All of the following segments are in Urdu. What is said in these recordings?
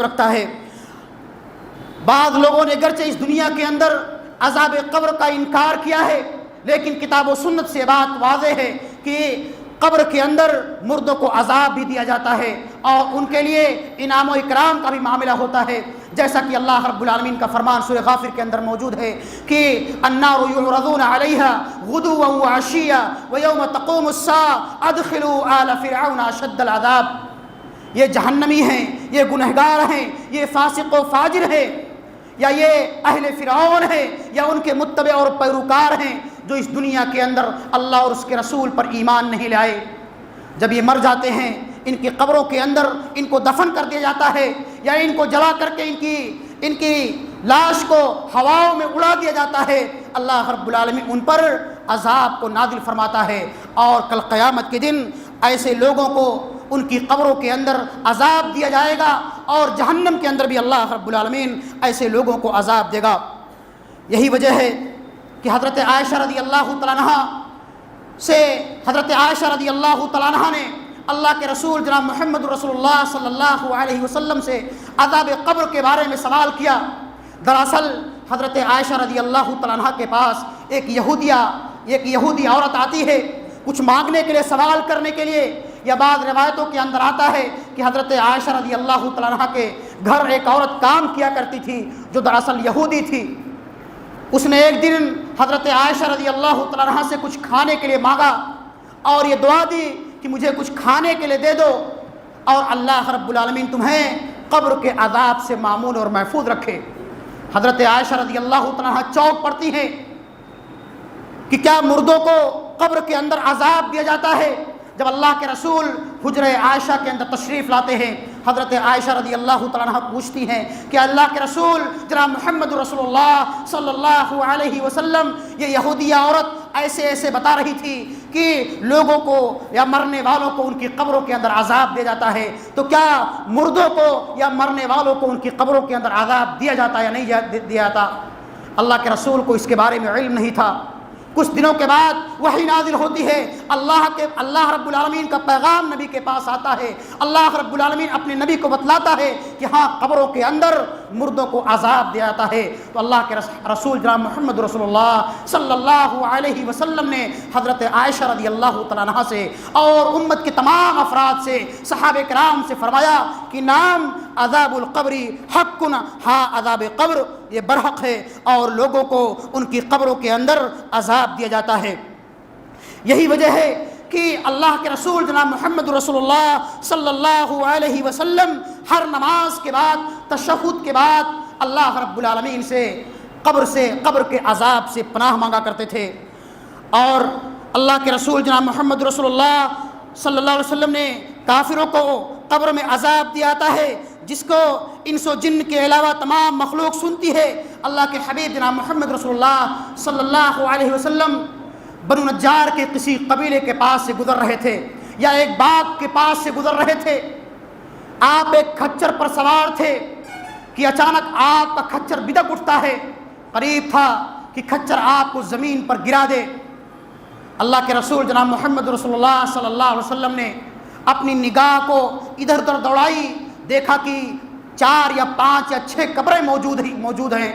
رکھتا ہے۔ بعض لوگوں نے اگرچہ اس دنیا کے اندر عذاب قبر کا انکار کیا ہے، لیکن کتاب و سنت سے بات واضح ہے کہ قبر کے اندر مردوں کو عذاب بھی دیا جاتا ہے اور ان کے لیے انعام و اکرام کا بھی معاملہ ہوتا ہے، جیسا کہ اللہ رب العالمین کا فرمان سورہ غافر کے اندر موجود ہے کہ النار یعرضون علیہا غدوا وعشیا ویوم تقوم الساعة ادخلوا آل فرعون اشد العذاب۔ یہ جہنمی ہیں، یہ گنہگار ہیں، یہ فاسق و فاجر ہیں، یا یہ اہل فرعون ہیں، یا ان کے متبع اور پیروکار ہیں جو اس دنیا کے اندر اللہ اور اس کے رسول پر ایمان نہیں لائے۔ جب یہ مر جاتے ہیں، ان کی قبروں کے اندر ان کو دفن کر دیا جاتا ہے، یا ان کو جلا کر کے ان کی لاش کو ہواؤں میں اڑا دیا جاتا ہے، اللہ رب العالمین ان پر عذاب کو نازل فرماتا ہے، اور کل قیامت کے دن ایسے لوگوں کو ان کی قبروں کے اندر عذاب دیا جائے گا، اور جہنم کے اندر بھی اللہ رب العالمین ایسے لوگوں کو عذاب دے گا۔ یہی وجہ ہے کہ حضرت عائشہ رضی اللہ تعالیٰ عنہ سے حضرت عائشہ رضی اللہ تعالیٰ عنہ نے اللہ کے رسول جناب محمد رسول اللہ صلی اللہ علیہ وسلم سے عذاب قبر کے بارے میں سوال کیا۔ دراصل حضرت عائشہ رضی اللہ تعالیٰ عنہ کے پاس ایک یہودی عورت آتی ہے کچھ مانگنے کے لیے، سوال کرنے کے لیے، یا بعض روایتوں کے اندر آتا ہے کہ حضرت عائشہ رضی اللہ تعالیٰ عنہ کے گھر ایک عورت کام کیا کرتی تھی جو دراصل یہودی تھی۔ اس نے ایک دن حضرت عائشہ رضی اللہ تعالیٰ عنہ سے کچھ کھانے کے لیے مانگا اور یہ دعا دی کہ مجھے کچھ کھانے کے لیے دے دو، اور اللہ رب العالمین تمہیں قبر کے عذاب سے مامون اور محفوظ رکھے۔ حضرت عائشہ رضی اللہ تعالیٰ عنہ چونک پڑتی ہیں کہ کیا مردوں کو قبر کے اندر عذاب دیا جاتا ہے؟ جب اللہ کے رسول حجرہ عائشہ کے اندر تشریف لاتے ہیں، حضرت عائشہ رضی اللہ تعالیٰ عنہ پوچھتی ہیں کہ اللہ کے رسول جناب محمد رسول اللہ صلی اللہ علیہ وسلم، یہ یہودیہ عورت ایسے بتا رہی تھی کہ لوگوں کو یا مرنے والوں کو ان کی قبروں کے اندر عذاب دیا جاتا ہے، تو کیا مردوں کو یا مرنے والوں کو ان کی قبروں کے اندر عذاب دیا جاتا یا نہیں دیا جاتا؟ اللہ کے رسول کو اس کے بارے میں علم نہیں تھا۔ کچھ دنوں کے بعد وحی نازل ہوتی ہے، اللہ رب العالمین کا پیغام نبی کے پاس آتا ہے، اللہ رب العالمین اپنے نبی کو بتلاتا ہے کہ ہاں قبروں کے اندر مردوں کو عذاب دیا جاتا ہے۔ تو اللہ کے رسول جناب محمد رسول اللہ صلی اللہ علیہ وسلم نے حضرت عائشہ رضی اللہ تعالیٰ عنہ سے اور امت کے تمام افراد سے، صحابہ کرام سے فرمایا کہ نام عذاب القبر حق، ہاں عذاب قبر یہ برحق ہے اور لوگوں کو ان کی قبروں کے اندر عذاب دیا جاتا ہے۔ یہی وجہ ہے کہ اللہ کے رسول جناب محمد رسول اللہ صلی اللہ علیہ وسلم ہر نماز کے بعد، تشہد کے بعد اللہ رب العالمین سے قبر کے عذاب سے پناہ مانگا کرتے تھے۔ اور اللہ کے رسول جناب محمد رسول اللہ صلی اللہ علیہ وسلم نے کافروں کو قبر میں عذاب دیا جاتا ہے جس کو انس و جن کے علاوہ تمام مخلوق سنتی ہے۔ اللہ کے حبیب جناب محمد رسول اللہ صلی اللہ علیہ وسلم بنو نجار کے کسی قبیلے کے پاس سے گزر رہے تھے، یا ایک باغ کے پاس سے گزر رہے تھے۔ آپ ایک کھچر پر سوار تھے کہ اچانک آپ کا کھچر بدک اٹھتا ہے، قریب تھا کہ کھچر آپ کو زمین پر گرا دے۔ اللہ کے رسول جناب محمد رسول اللہ صلی اللہ علیہ وسلم نے اپنی نگاہ کو ادھر ادھر دوڑائی، دیکھا کہ 4 یا 5 یا 6 قبریں موجود ہیں۔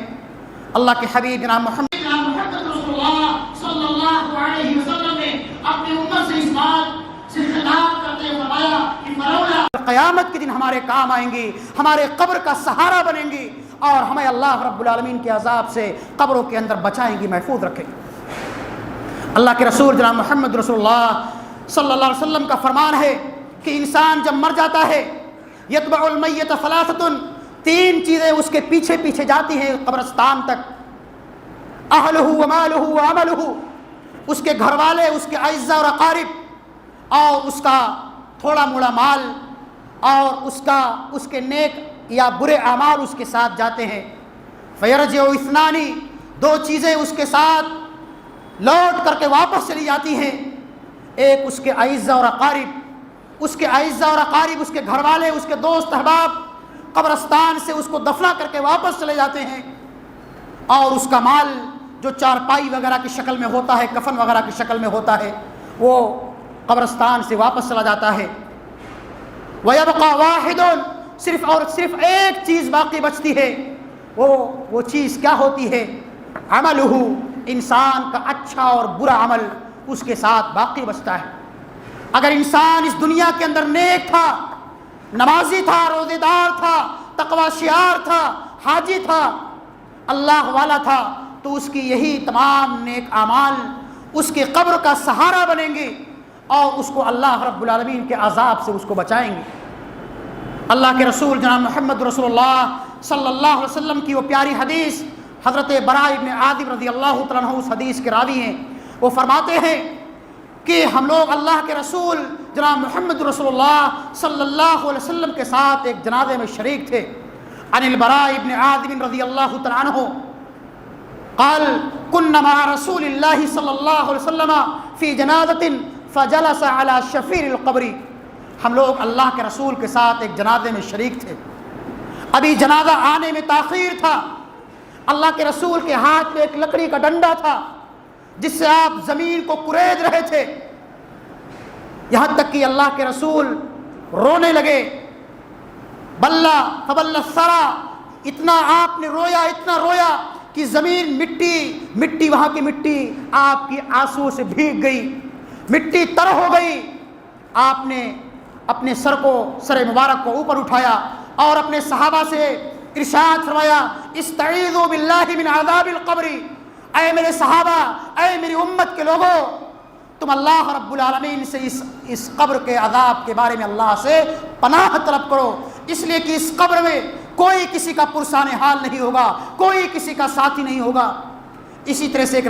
اللہ کے حبیب جناب محمد رسول اللہ صلی اللہ علیہ وسلم نے اپنی امت سے اس بات سے خطاب کرتے ہوئے فرمایا کہ فرولا قیامت کے دن ہمارے کام آئیں گی، ہمارے قبر کا سہارا بنیں گی، اور ہمیں اللہ رب العالمین کے عذاب سے قبروں کے اندر بچائیں گی، محفوظ رکھیں گی۔ اللہ کے رسول جناب محمد رسول اللہ صلی اللہ علیہ وسلم کا فرمان ہے کہ انسان جب مر جاتا ہے، یتبع المیت ثلاثۃ، 3 چیزیں اس کے پیچھے پیچھے جاتی ہیں قبرستان تک، اہلہ ومالہ وعملہ، اس کے گھر والے، اس کے اعزاء اور اقارب، اور اس کا تھوڑا موڑا مال، اور اس کے نیک یا برے اعمال اس کے ساتھ جاتے ہیں۔ فیرجع اثنان، 2 چیزیں اس کے ساتھ لوٹ کر کے واپس چلی جاتی ہیں، ایک اس کے اعزاء اور اقارب، اس کے اعزاء اور اقارب، اس کے گھر والے، اس کے دوست احباب قبرستان سے اس کو دفنا کر کے واپس چلے جاتے ہیں، اور اس کا مال جو چارپائی وغیرہ کی شکل میں ہوتا ہے، کفن وغیرہ کی شکل میں ہوتا ہے، وہ قبرستان سے واپس چلا جاتا ہے۔ وَيَبْقَى وَاحِدٌ، صرف اور صرف ایک چیز باقی بچتی ہے، وہ چیز کیا ہوتی ہے؟ عملہ، انسان کا اچھا اور برا عمل اس کے ساتھ باقی بچتا ہے۔ اگر انسان اس دنیا کے اندر نیک تھا، نمازی تھا، روزے دار تھا، تقوی شعار تھا، حاجی تھا، اللہ والا تھا، تو اس کی یہی تمام نیک اعمال اس کی قبر کا سہارا بنیں گے اور اس کو اللہ رب العالمین کے عذاب سے اس کو بچائیں گے۔ اللہ کے رسول جناب محمد رسول اللہ صلی اللہ علیہ وسلم کی وہ پیاری حدیث، حضرت براء ابن عازب رضی اللہ تعالیٰ عنہ اس حدیث کے راوی ہیں، وہ فرماتے ہیں کہ ہم لوگ اللہ کے رسول جناب محمد رسول اللہ صلی اللہ علیہ وسلم کے ساتھ ایک جنازے میں شریک تھے۔ عن البراء ابن عازب رضی اللہ تعالیٰ عنہ قال كنا مع رسول اللہ صلی اللہ علیہ وسلم فی جنازۃ فجلس على شفیر القبر، ہم لوگ اللہ کے رسول کے ساتھ ایک جنازے میں شریک تھے، ابھی جنازہ آنے میں تاخیر تھا، اللہ کے رسول کے ہاتھ میں ایک لکڑی کا ڈنڈا تھا جس سے آپ زمین کو کرید رہے تھے، یہاں تک کہ اللہ کے رسول رونے لگے، بلّا فبل الثرى، اتنا آپ نے رویا، اتنا رویا کہ زمین مٹی وہاں کی مٹی آپ کی آنسو سے بھیگ گئی، مٹی تر ہو گئی۔ آپ نے اپنے سر مبارک کو اوپر اٹھایا اور اپنے صحابہ سے ارشاد فرمایا، استعیذوا باللہ من عذاب القبر، اے میرے صحابہ، اے میری امت کے لوگوں، تم اللہ رب العالمین سے اس قبر کے عذاب کے بارے میں اللہ سے پناہ طلب کرو، اس لیے کہ اس قبر میں کوئی کسی کا پرسان حال نہیں ہوگا، کوئی کسی کا ساتھی نہیں ہوگا۔ اسی طرح سے ایک